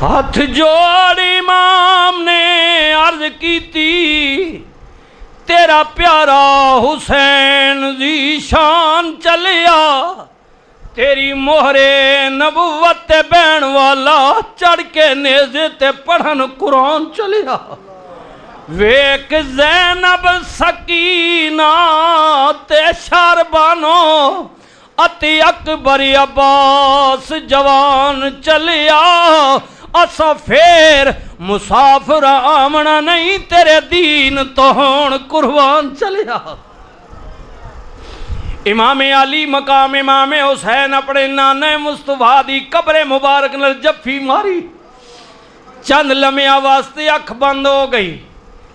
ہاتھ جوڑ امام نے عرض کیتی تیرا پیارا حسین دی شان چلیا تیری مہر نبوت تے بین والا چڑھ کے نیزے تے پڑھن قرآن چلیا ویک زینب سکینہ تے شاربانو اتی اکبر عباس جوان چلیا اسا پھر مسافر آمنا نہیں تیرے دین تو ہون قربان چلیا امام علی مقام امام حسین اپنے نانے مصطفیٰ دی قبر مبارک نال جفی ماری چند لمحہ واسطے اکھ بند ہو گئی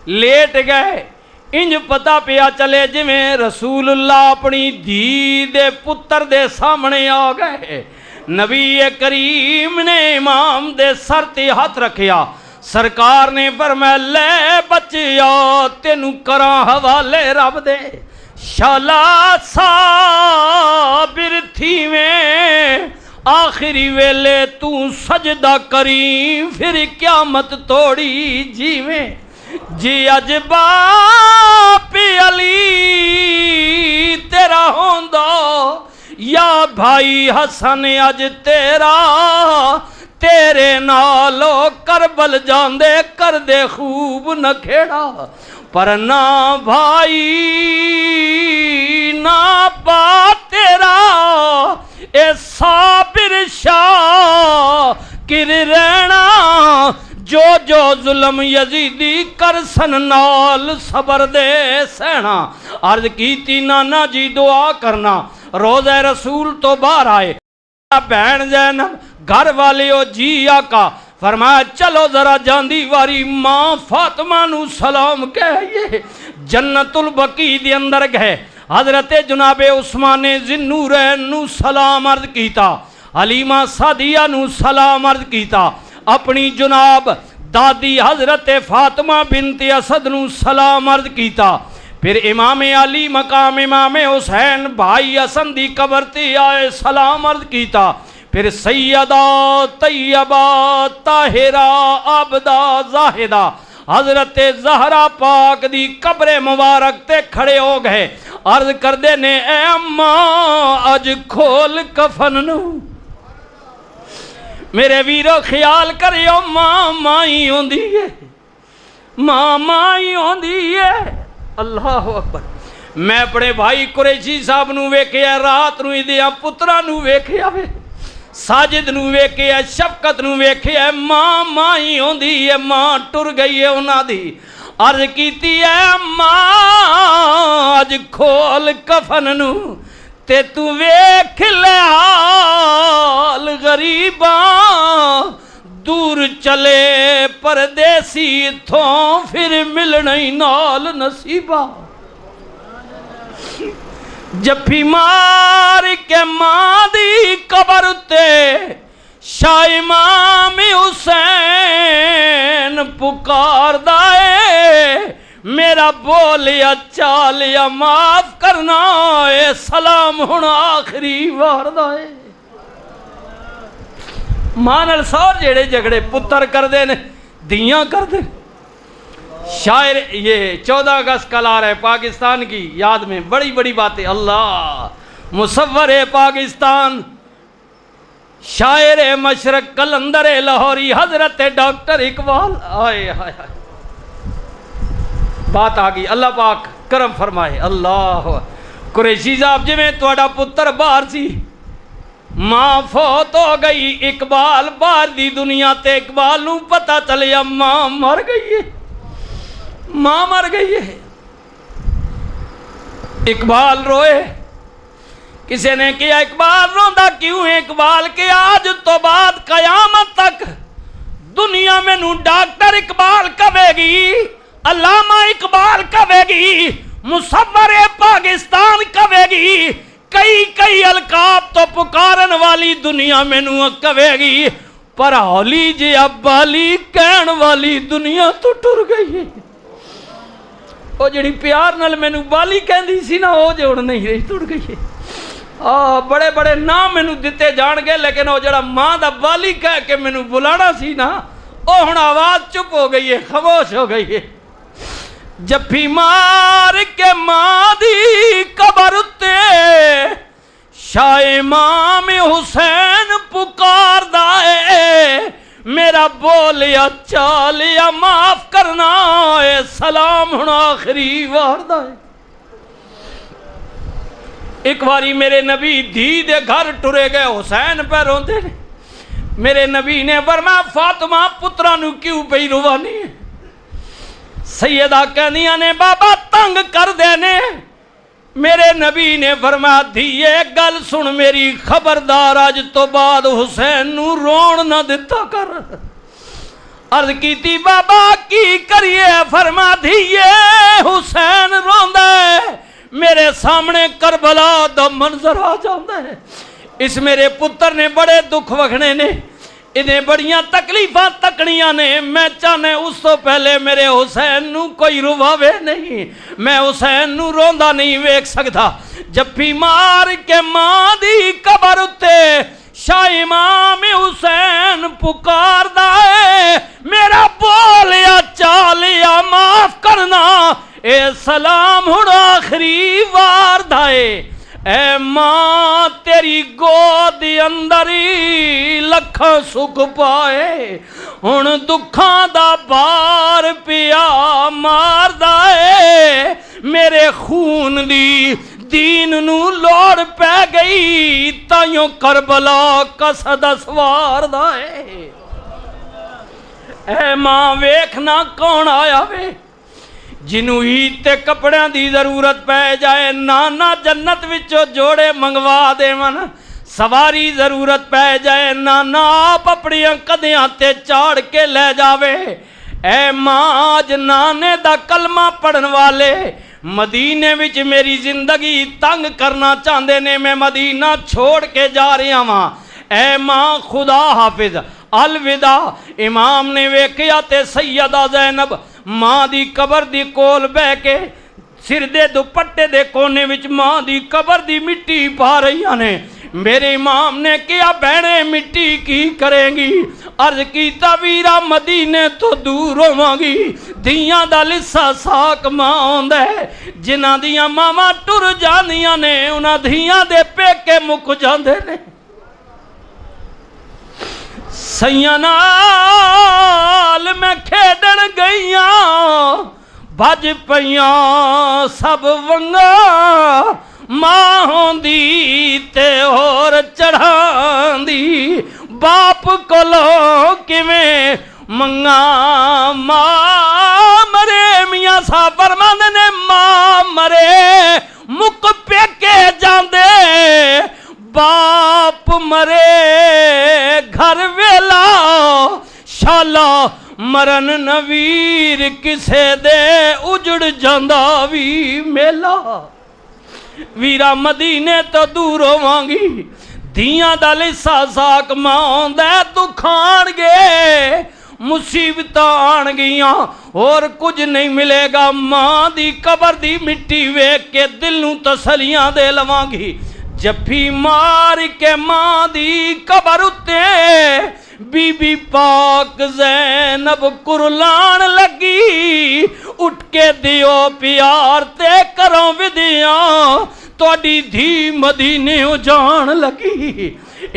لیٹ گئے انج پتا پیا چلے جی میں رسول اللہ اپنی دھی دے پتر دے سامنے آ گئے نبی کریم نے امام دے سر تے ہاتھ رکھیا سرکار نے فرمایا لے بچیا تینوں کراں حوالے رب دے شالا صابر تھی میں آخری ویلے تو سجدہ کریں پھر قیامت توڑی جی میں جی عجبا پی علی تیرا ہوندہ یا بھائی حسن اج تیرے نالو کربل جاندے کر دے خوب نہ کھیڑا پر نہ بھائی نہ با تیرا اے صابر شاکر رہنا جو ظلم یزیدی کر سن نال صبر دے سہنا عرض کیتی نانا جی دعا کرنا روزہ رسول تو باہر آئے بہن زینب گھر والے ہو جی آقا فرمایا چلو ذرا جاندی واری ماں فاطمہ نو سلام کہیے جنت البقیع دے اندر گئے حضرت جناب عثمان ذوالنورین نو سلام عرض کیتا حلیمہ سعدیہ نو سلام عرض کیتا اپنی جناب دادی حضرت فاطمہ بنت اسد نو سلام عرض کیتا پھر امام علی مقام امام حسین بھائی حسن دی قبر تے آئے سلام عرض کیتا پھر سیدہ طیبہ طاہرہ عابدہ زاہدہ حضرت زہرا پاک دی قبر مبارک تے کھڑے ہو گئے عرض کر دے نے اے اماں اج کھول کفن نو میرے ویرو خیال کریو ماں مائی ہوندی ہے ماں مائی ہوندی ہے اللہ اکبر میں اپنے بھائی قریشی صاحب نو ویکھیا رات نو ایدیاں پترا نو ویکھیا وے ساجد نو ویکھیا شفقت نو ویکھیا ماں مائی ہوندی ہے ماں ٹر گئی ہے انہاں دی عرض کیتی ہے ماں اج کھول کفن نو تے تو ویکھ لے حال غریباں دور چلے پردیسی تھوں پھر ملنی نال نصیبہ جفی مار کے ماں دی قبر تے شاہ امام حسین پکار دائے میرا بولیا چالیا معاف کرنا اے سلام ہونا آخری وار دائے مانل سور جیڑے جگڑے پتر کر دے نے دیاں کر دے شاعر یہ 14 اگست کل آ رہا ہے پاکستان کی یاد میں بڑی بڑی باتیں اللہ مصور پاکستان شاعر مشرق قلندر لاہوری حضرت ڈاکٹر اقبال آئے آئے بات آگئی اللہ پاک کرم فرمائے اللہ قریشی صاحب جی میں توڑا پتر باہر سی ماں فوت ہو گئی اقبال باہر دی دنیا تے اقبال نو پتا چلیا ماں مر گئی ہے ماں مر گئی ہے اقبال روئے کسی نے کیا اقبال روندا کیوں ہے اقبال کے آج تو بعد قیامت تک دنیا میں نو ڈاکٹر اقبال کبے گی علامہ اقبال کبے گی مصور پاکستان کبے گی کئی القاب تو پکارن والی دنیا میں نو کبے گی پر ہولی جی اب بالی کہن والی دنیا تو ٹر گئی ہے وہ جڑی پیار نال میں نو بالی کہن دی سی نا وہ جوڑ نہیں رہی ٹر گئی ہے بڑے بڑے نام مینوں دتے جان گے، لیکن وہ جڑا ماں دا والی کہہ کے مینوں بلانا سی نا، وہ ہن آواز چپ ہو گئی ہے، خاموش ہو گئی ہے۔ جفی مار کے ماں دی قبر تے شاہ امام حسین پکاردا ہے، میرا بولیا چالیا معاف کرنا ہے، سلام ہن آخری وار دا ہے۔ ایک باری میرے نبی دھی دے گھر ٹرے گئے، حسین پہ روندے نے، میرے نبی نے فرمایا فاطمہ پترا نو کیوں پئی روانی ہے؟ سیدہ کہنیاں نے بابا تنگ کر دینے۔ میرے نبی نے فرمایا دھیے گل سن میری، خبردار اج تو بعد حسین نو رون نہ دتا کر۔ عرض کیتی بابا کی کریے؟ فرما دھیے حسین روندا ہے، میرے سامنے کربلا دا منظر آ جاتا ہے، اس میرے پتر نے بڑے دکھ وکھنے نے، انہیں بڑیاں تکلیفاں تکنیاں نے، میں چاہنے اس تو پہلے میرے حسین نو کوئی رواوے نہیں، میں حسین نو روندا نہیں ویکھ سکتا۔ جفی مار کے ماں دی قبر تے شاہ امام حسین پکاردا ہے، میرا بولیا چالیا معاف کرنا، اے سلام ہن آخری وار دائے۔ اے ماں تیری گود اندر ہی لکھاں سکھ پائے، ہن دکھاں دا بار پیا مار دائے، میرے خون دی دین نو لوڑ پہ گئی، تائیوں کربلا قصد اسوار دائے۔ اے ماں ویکھنا کون آیا وے، جنوں عید تے کپڑیاں دی ضرورت پہ جائے، نانا جنت وچوں جوڑے منگوا دے من، سواری ضرورت پہ جائے، نانا آپ اپنیاں قدیاں تے چاڑ کے لے جاوے۔ اے ماں آج نانے دا کلمہ پڑھن والے مدینے وچ میری زندگی تنگ کرنا چاہندے نے، میں مدینہ چھوڑ کے جا رہا ہاں، اے ماں خدا حافظ، الوداع۔ امام نے ویکھیا تے سیدہ زینب ماں دی قبر دی کول بہ کے سر دے دوپٹے دے کونے وچ ماں دی قبر دی مٹی پا رہی نے۔ میرے امام نے کیا بہنے مٹی کی کریں گی؟ عرض کیتا ویرا مدینے تو دور ہوواں گی، دیاں دا لسا ساک ماں ہوندا ہے، جنہاں دیاں ماواں ٹر جاندیاں نے انہاں دیاں دے پیکے مک جاندے نے۔ سیاں نال میں کھیڈن گئیاں، بھج پیاں سب ونگا، ماں ہوندی تے اور چڑھاندی، باپ کولوں کیویں منگا، ماں مرے، میاں صاحب فرماندے نے ماں مرے مک پیکے جاندے، باپ مرے گھر ویلا، شالا مرن نویر کسے دے اجڑ جاندا وی میلا۔ ویرا مدینے تو دور ہوواں گی، دیاں دا لسا ساک ماں ہوندا ہے، دکھ آن گے مصیبتاں آن گیاں اور کچھ نہیں ملے گا، ماں دی قبر دی مٹی ویکھ کے دل نوں تسلیاں دے لواں گی۔ جفی مار کے ماں دی قبر اتے بی بی پاک زینب کرلان لگی، اٹھ کے دیو پیار تے کروں ودیاں، توڑی دھی مدینے جان لگی۔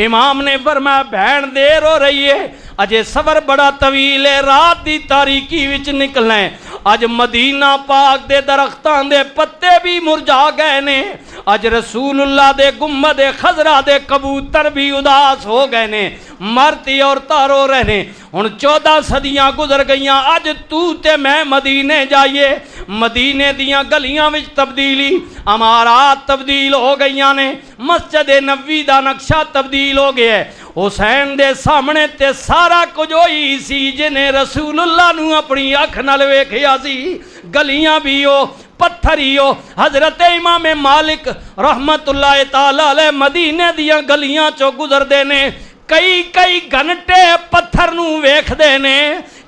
امام نے فرمایا بہن دیر ہو رہی ہے، اجے سفر بڑا طویل ہے، رات دی تاریکی وچ نکلنا ہے، اج مدینہ پاک دے درختاں دے پتے بھی مرجا گئے نے، اج رسول اللہ دے گنبد خضرا دے کبوتر بھی اداس ہو گئے نے، مرتی اور تارو رہنے، ہن 14 صدیاں گزر گئیاں، اج تو تے میں مدینے جائیے، مدینے دیاں گلیاں وچ تبدیلی، عمارات تبدیل ہو گئیاں نے، مسجد نبوی دا نقشہ تبدیل ہو گیا ہے، حسین دے سامنے تے سارا کچھ ہوئی سی جنہیں رسول اللہ نو اپنی اکھ نال ویکھیا سی، گلیاں بھی ہو پتھر ہی ہو۔ حضرت امام مالک رحمت اللہ تعالی علیہ مدینے دیاں گلیاں چو گزر دینے، کئی گھنٹے پتھر نو ویکھ دینے،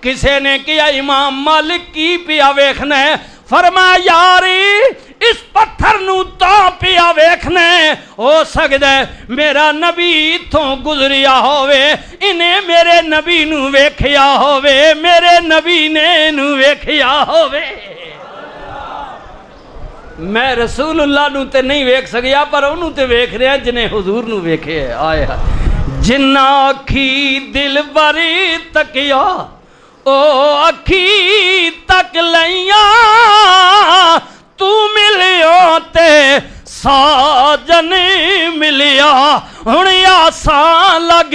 کسے نے کیا امام مالک کی پیا ویکھنا ہے؟ فرمایا یاری اس پتھر نو تا پیا ویکھنے ہو سکدا ہے میرا نبی اتھوں گزریا ہووے انہیں میرے نبی نو ویکھیا ہووے میرے نبی نے نو ویکھیا ہووے میں رسول اللہ نو تے نہیں ویکھ سکیا پر انہوں تے ویکھ رہا جنہیں حضور نو ویکھے آئے جنہ اکھی دل بری تکیا او اکھی تک لئیاں تو ملیو تے ساجن ملیا ہن آسان لگ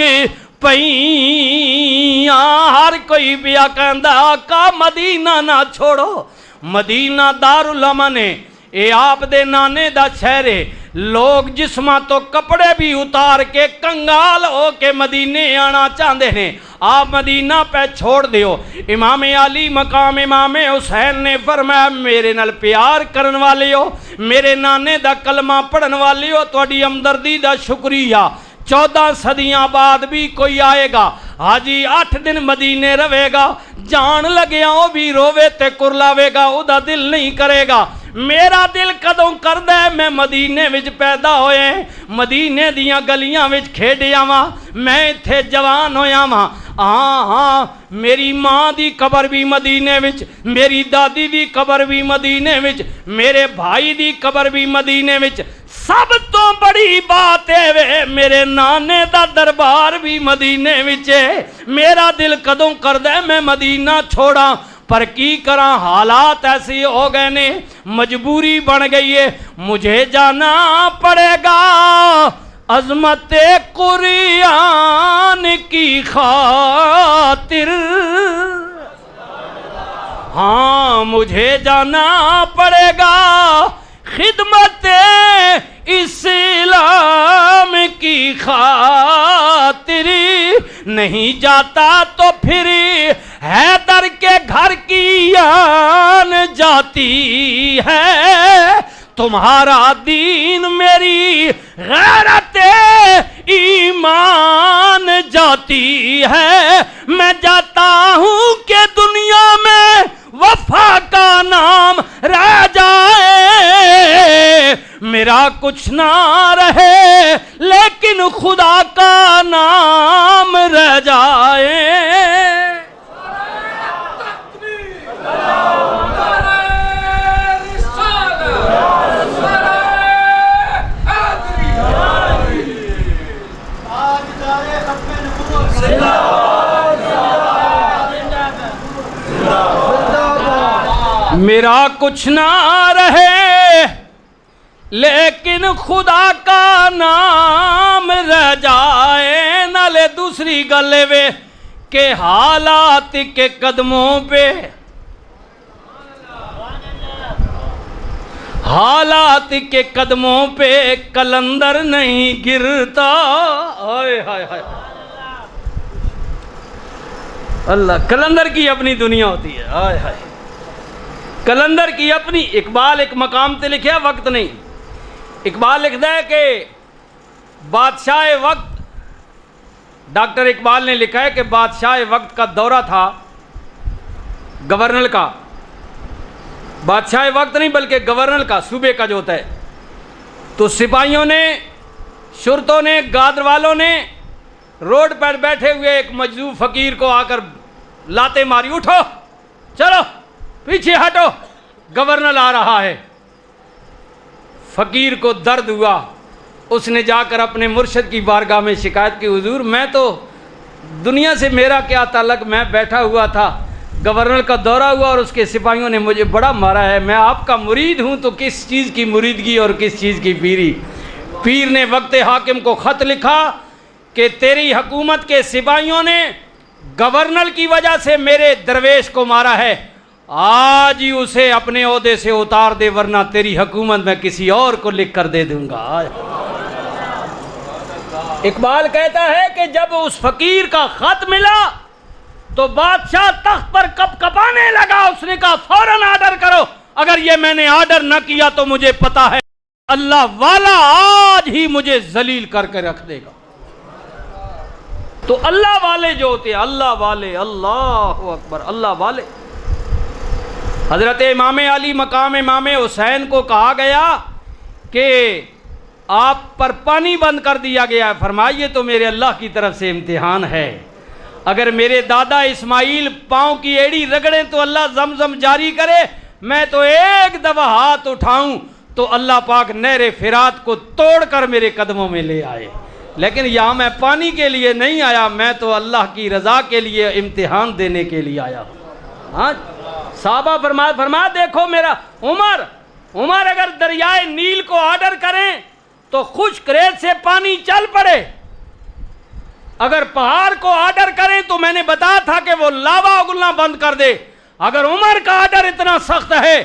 پئیاں ہر کوئی بیا کہندا آقا مدینہ نہ چھوڑو مدینہ دارالامن نے اے آپ دے نانے دا شہرے لوگ جسماں تو کپڑے بھی اتار کے کنگال ہو کے مدینے آنا چاہتے ہیں آپ مدینہ پہ چھوڑ دیو امام علی مقام امام حسین نے فرمایا میرے نال پیار کرن والے ہو میرے نانے دا کلمہ پڑھن والے ہو تہاڈی ہمدردی دا شکریہ 14 صدیاں بعد بھی کوئی آئے گا حاجی 8 دن مدینے رہے گا جان لگیا وہ بھی روے تے کرلاوے گا او دا دل نہیں کرے گا میرا دل کدوں کردہ ہے میں مدینے وچ پیدا ہوئے مدینے دیاں گلیاں وچ کھیڈیا وا میں تھے جوان ہویا وا ہاں میری ماں دی قبر بھی مدینے وچ میری دادی دی قبر بھی مدینے وچ میرے بھائی دی قبر بھی مدینے وچ سب تو بڑی بات ہے میرے نانے دا دربار بھی مدینے وچ ہے میرا دل کدوں کردہ ہے میں مدینہ چھوڑا پر کی کراں حالات ایسی ہو گئے نے مجبوری بن گئی ہے مجھے جانا پڑے گا عظمت قرآن کی خاطر ہاں مجھے جانا پڑے گا خدمت اسلام کی خاطر نہیں جاتا تو پھر حیدر کے گھر کی آن جاتی ہے تمہارا دین میری غیرت ایمان جاتی ہے میں جاتا ہوں کہ دنیا میں وفا کا نام رہ جائے میرا کچھ نہ رہے لیکن خدا کا نام رہ جائے میرا کچھ نہ رہے لیکن خدا کا نام رہ جائے نالے دوسری گلے وے کہ حالات کے قدموں پہ حالات کے قدموں پہ کلندر نہیں گرتا ہائے ہائے ہائے اللہ کلندر کی اپنی دنیا ہوتی ہے ہائے ہائے کلندر کی اپنی اقبال ایک مقام تے لکھیا وقت نہیں اقبال لکھتا ہے کہ بادشاہ وقت ڈاکٹر اقبال نے لکھا ہے کہ بادشاہ وقت کا دورہ تھا گورنر کا بادشاہ وقت نہیں بلکہ گورنر کا صوبے کا جو ہوتا ہے تو سپاہیوں نے شرطوں نے گادر والوں نے روڈ پر بیٹھے ہوئے ایک مجذوب فقیر کو آ کر لاتے ماری اٹھو چلو پیچھے ہٹو گورنر آ رہا ہے فقیر کو درد ہوا اس نے جا کر اپنے مرشد کی بارگاہ میں شکایت کی حضور میں تو دنیا سے میرا کیا تعلق میں بیٹھا ہوا تھا گورنر کا دورہ ہوا اور اس کے سپاہیوں نے مجھے بڑا مارا ہے میں آپ کا مرید ہوں تو کس چیز کی مریدگی اور کس چیز کی پیری پیر نے وقت حاکم کو خط لکھا کہ تیری حکومت کے سپاہیوں نے گورنر کی وجہ سے میرے درویش کو مارا ہے آج ہی اسے اپنے عہدے سے اتار دے ورنہ تیری حکومت میں کسی اور کو لکھ کر دے دوں گا اقبال کہتا ہے کہ جب اس فقیر کا خط ملا تو بادشاہ تخت پر کپ کپانے لگا اس نے کہا فوراً آرڈر کرو اگر یہ میں نے آرڈر نہ کیا تو مجھے پتا ہے اللہ والا آج ہی مجھے ذلیل کر کے رکھ دے گا تو اللہ والے جو ہوتے ہیں اللہ والے اللہ اکبر اللہ والے حضرت امام علی مقام امام حسین کو کہا گیا کہ آپ پر پانی بند کر دیا گیا ہے، فرمایا یہ تو میرے اللہ کی طرف سے امتحان ہے، اگر میرے دادا اسماعیل پاؤں کی ایڑی رگڑیں تو اللہ زمزم جاری کرے، میں تو ایک دفعہ ہاتھ اٹھاؤں تو اللہ پاک نہر فرات کو توڑ کر میرے قدموں میں لے آئے، لیکن یہاں میں پانی کے لیے نہیں آیا، میں تو اللہ کی رضا کے لیے امتحان دینے کے لیے آیا ہوں۔ ہاں صحابہ فرمایا دیکھو میرا عمر اگر دریائے نیل کو آرڈر کریں تو خشک ریت سے پانی چل پڑے، اگر پہاڑ کو آرڈر کریں تو میں نے بتایا تھا کہ وہ لاوا اگلنا بند کر دے، اگر عمر کا آرڈر اتنا سخت ہے۔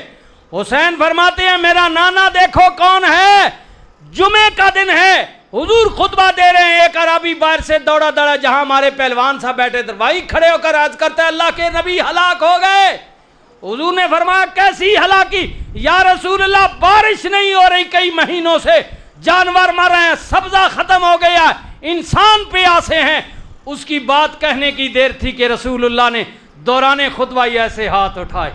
حسین فرماتے ہیں میرا نانا دیکھو کون ہے، جمعے کا دن ہے، حضور خطبہ دے رہے ہیں، ایک عربی باہر سے دوڑا جہاں ہمارے پہلوان صاحب بیٹھے تھے وہی کھڑے ہو کر عرض کرتا ہے اللہ کے نبی ہلاک ہو گئے۔ حضور نے فرمایا کیسی ہلاکی؟ یا رسول اللہ بارش نہیں ہو رہی کئی مہینوں سے، جانور مر رہے ہیں، سبزہ ختم ہو گیا ہے، انسان پیاسے ہیں۔ اس کی بات کہنے کی دیر تھی کہ رسول اللہ نے دوران خطبہ ہی ایسے ہاتھ اٹھائے۔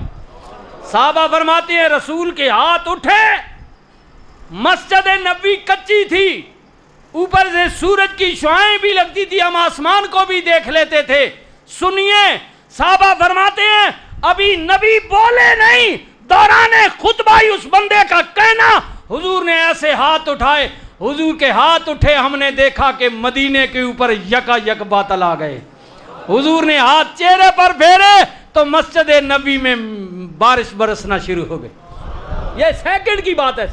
صحابہ فرماتے ہیں رسول کے ہاتھ اٹھے، مسجد نبوی کچی تھی، اوپر سے سورج کی شعاعیں بھی لگتی تھی، ہم آسمان کو بھی دیکھ لیتے تھے۔ سنیے صحابہ فرماتے ہیں ابھی نبی بولے نہیں، دوران خطبہ ہی اس بندے کا کہنا حضور نے ایسے ہاتھ اٹھائے، حضور کے ہاتھ اٹھے، ہم نے دیکھا کہ مدینے کے اوپر یکا یک بادل آ گئے۔ حضور نے ہاتھ چہرے پر پھیرے تو مسجد نبی میں بارش برسنا شروع ہو گئی۔ یہ سیکنڈ کی بات ہے۔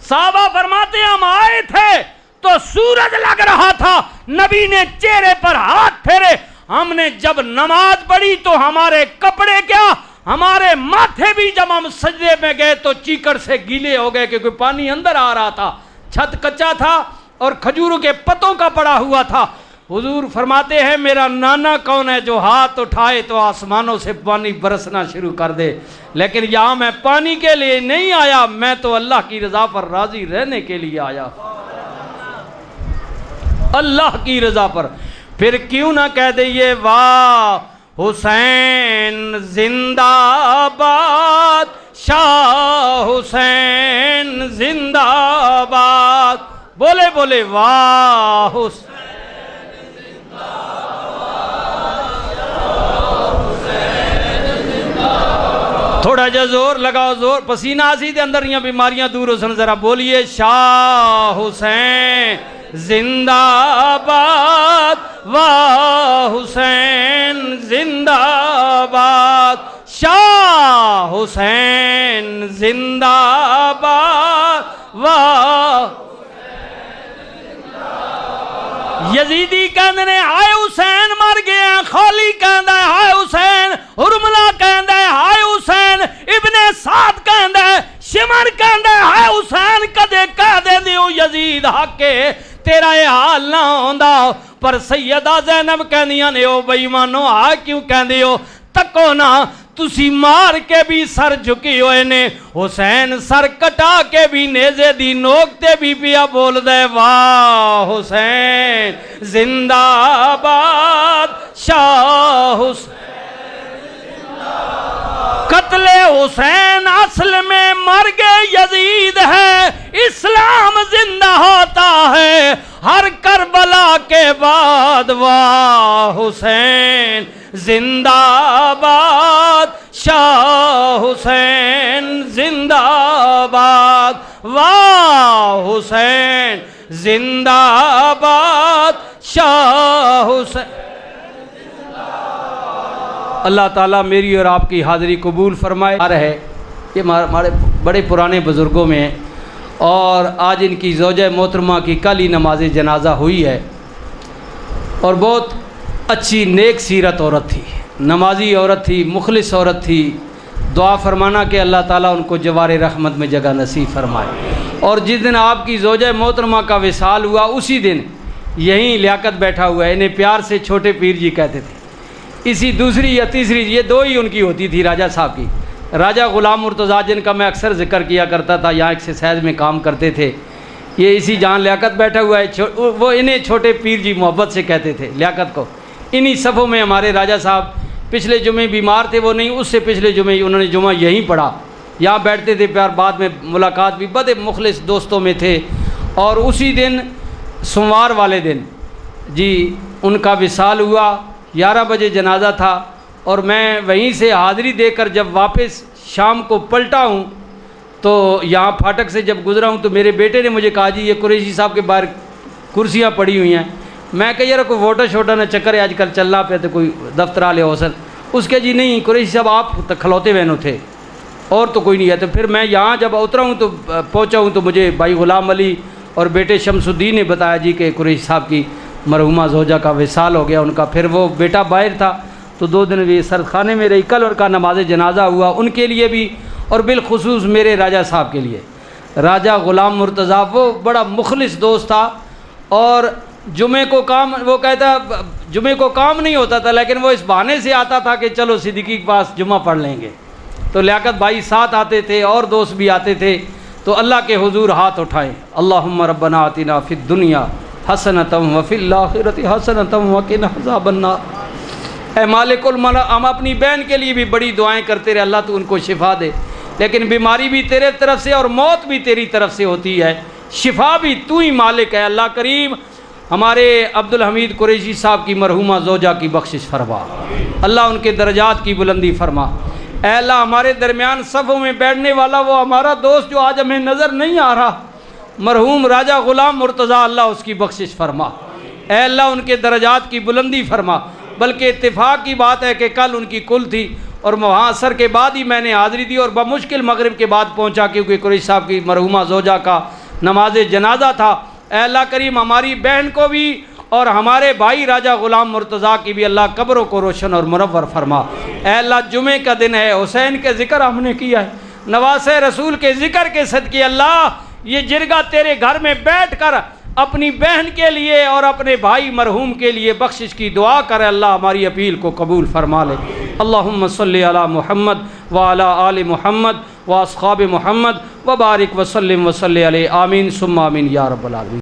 صحابہ فرماتے ہیں ہم آئے تھے تو سورج لگ رہا تھا، نبی نے چہرے پر ہاتھ پھیرے، ہم نے جب نماز پڑھی تو ہمارے کپڑے کیا، ہمارے ماتھے بھی جب ہم سجدے میں گئے تو چیکڑ سے گیلے ہو گئے کیونکہ پانی اندر آ رہا تھا، چھت کچا تھا اور کھجوروں کے پتوں کا پڑا ہوا تھا۔ حضور فرماتے ہیں میرا نانا کون ہے جو ہاتھ اٹھائے تو آسمانوں سے پانی برسنا شروع کر دے، لیکن یہاں میں پانی کے لیے نہیں آیا، میں تو اللہ کی رضا پر راضی رہنے کے لیے آیا، اللہ کی رضا پر۔ پھر کیوں نہ کہہ دئیے واہ حسین زندہ باد، شاہ حسین زندہ باد، بولے بولے واہ حسین زندہ باد، شاہ حسین زندہ باد۔ تھوڑا جا زور لگاؤ، زور پسینہ آسی دے اندر یہ بیماریاں دور ہو سن، ذرا بولیے شاہ حسین زندہ باد، واہ حسین زندہ باد، شاہ حسین زندہ باد، واہ یزیدی کہندے نے ہائے حسین مر گئے ہیں، خالی کہندا ہے ہائے حسین، حرملہ کہندا ہے ہائے حسین، ابن سعد کہندا ہے، شمر کہندا ہے ہائے حسین، کدے کہہ دے دیو یزید حق کے تیرا یہ حال نہ ہوندا، پر سیدہ زینب کہندیاں نے او بے ایمانو آ کیوں کہندے ہو، تکو نہ تسی مار کے بھی سر جھکی ہوئے نے، حسین سر کٹا کے بھی نیزے دی نوکتے بھی پیا بول دے واہ حسین زندہ باد، شاہ حسین قتل حسین اصل میں مرگ یزید ہے، اسلام زندہ ہوتا ہے ہر کربلا کے بعد، واہ حسین زندہ باد، شاہ حسین زندہ باد، واہ حسین زندہ باد، شاہ حسین۔ اللہ تعالیٰ میری اور آپ کی حاضری قبول فرمائے۔ یہ ہمارے بڑے پرانے بزرگوں میں ہیں اور آج ان کی زوجہ محترمہ کی کل ہی نماز جنازہ ہوئی ہے، اور بہت اچھی نیک سیرت عورت تھی، نمازی عورت تھی، مخلص عورت تھی۔ دعا فرمانا کہ اللہ تعالیٰ ان کو جوار رحمت میں جگہ نصیب فرمائے۔ اور جس دن آپ کی زوجہ محترمہ کا وصال ہوا اسی دن یہیں لیاقت بیٹھا ہوا ہے، انہیں پیار سے چھوٹے پیر جی کہتے تھے۔ اسی دوسری یا تیسری یہ دو ہی ان کی ہوتی تھی راجہ صاحب کی، راجہ غلام مرتضیٰ جن کا میں اکثر ذکر کیا کرتا تھا، یہاں ایکسرسائز میں کام کرتے تھے، یہ اسی جہاں لیاقت بیٹھا ہوا ہے، وہ انہیں چھوٹے پیر جی محبت سے کہتے تھے لیاقت کو۔ انہی صفوں میں ہمارے راجہ صاحب پچھلے جمعے بیمار تھے وہ نہیں، اس سے پچھلے جمعے انہوں نے جمعہ یہیں پڑھا، یہاں بیٹھتے تھے پیار، بعد میں ملاقات بھی، بڑے مخلص دوستوں میں تھے۔ اور اسی دن سوموار والے دن جی ان کا وصال ہوا، 11 بجے جنازہ تھا، اور میں وہیں سے حاضری دے کر جب واپس شام کو پلٹا ہوں تو یہاں پھاٹک سے جب گزرا ہوں تو میرے بیٹے نے مجھے کہا جی یہ قریشی صاحب کے باہر کرسیاں پڑی ہوئی ہیں۔ میں کہ یار کوئی ووٹر شوٹر نہ چکر ہے آج کل چلنا پہ تو کوئی دفتر والے حوصل، اس کے جی نہیں قریشی صاحب آپ کھلوتے بہنوں تھے اور تو کوئی نہیں ہے۔ تو پھر میں یہاں جب اترا ہوں تو پہنچا ہوں تو مجھے بھائی غلام علی اور بیٹے شمس الدین نے بتایا جی کہ قریشی صاحب کی مرحومہ زوجہ کا وصال ہو گیا ان کا۔ پھر وہ بیٹا باہر تھا تو 2 دن بھی سردخانے میں رہی، کل اور کا نماز جنازہ ہوا ان کے لیے بھی، اور بالخصوص میرے راجہ صاحب کے لیے، راجہ غلام مرتضیٰ، وہ بڑا مخلص دوست تھا، اور جمعے کو کام، وہ کہتا جمعے کو کام نہیں ہوتا تھا لیکن وہ اس بہانے سے آتا تھا کہ چلو صدیقی کے پاس جمعہ پڑھ لیں گے، تو لیاقت بھائی ساتھ آتے تھے اور دوست بھی آتے تھے۔ تو اللہ کے حضور ہاتھ اٹھائیں، اللہم ربنا آتنا فی الدنیا حسنۃ وفی الآخرۃ حسنۃ وقنا عذاب النار۔ اے مالک الملک، ہم اپنی بہن کے لیے بھی بڑی دعائیں کرتے رہے، اللہ تو ان کو شفا دے، لیکن بیماری بھی تیرے طرف سے اور موت بھی تیری طرف سے ہوتی ہے، شفا بھی تو ہی مالک ہے۔ اللہ کریم ہمارے عبدالحمید قریشی صاحب کی مرحومہ زوجہ کی بخشش فرما، اللہ ان کے درجات کی بلندی فرما۔ اے اللہ ہمارے درمیان صفوں میں بیٹھنے والا وہ ہمارا دوست جو آج ہمیں نظر نہیں آ رہا، مرحوم راجہ غلام مرتضیٰ، اللہ اس کی بخشش فرما، اے اللہ ان کے درجات کی بلندی فرما۔ بلکہ اتفاق کی بات ہے کہ کل ان کی کل تھی اور وہاں عصر کے بعد ہی میں نے حاضری دی اور بمشکل مغرب کے بعد پہنچا کیونکہ قریشی صاحب کی مرحومہ زوجہ کا نماز جنازہ تھا۔ اے اللہ کریم ہماری بہن کو بھی اور ہمارے بھائی راجہ غلام مرتضیٰ کی بھی اللہ قبروں کو روشن اور منور فرما۔ اے اللہ جمعے کا دن ہے، حسین کے ذکر ہم نے کیا ہے، نواسہ رسول کے ذکر کے صدقے اللہ یہ جرگہ تیرے گھر میں بیٹھ کر اپنی بہن کے لیے اور اپنے بھائی مرحوم کے لیے بخشش کی دعا کرے، اللہ ہماری اپیل کو قبول فرما لے۔ اللہم صلی علی محمد وعلی آل محمد واصحاب محمد وبارک وسلم وصلی علیہ، آمین ثم آمین یا رب العالمین۔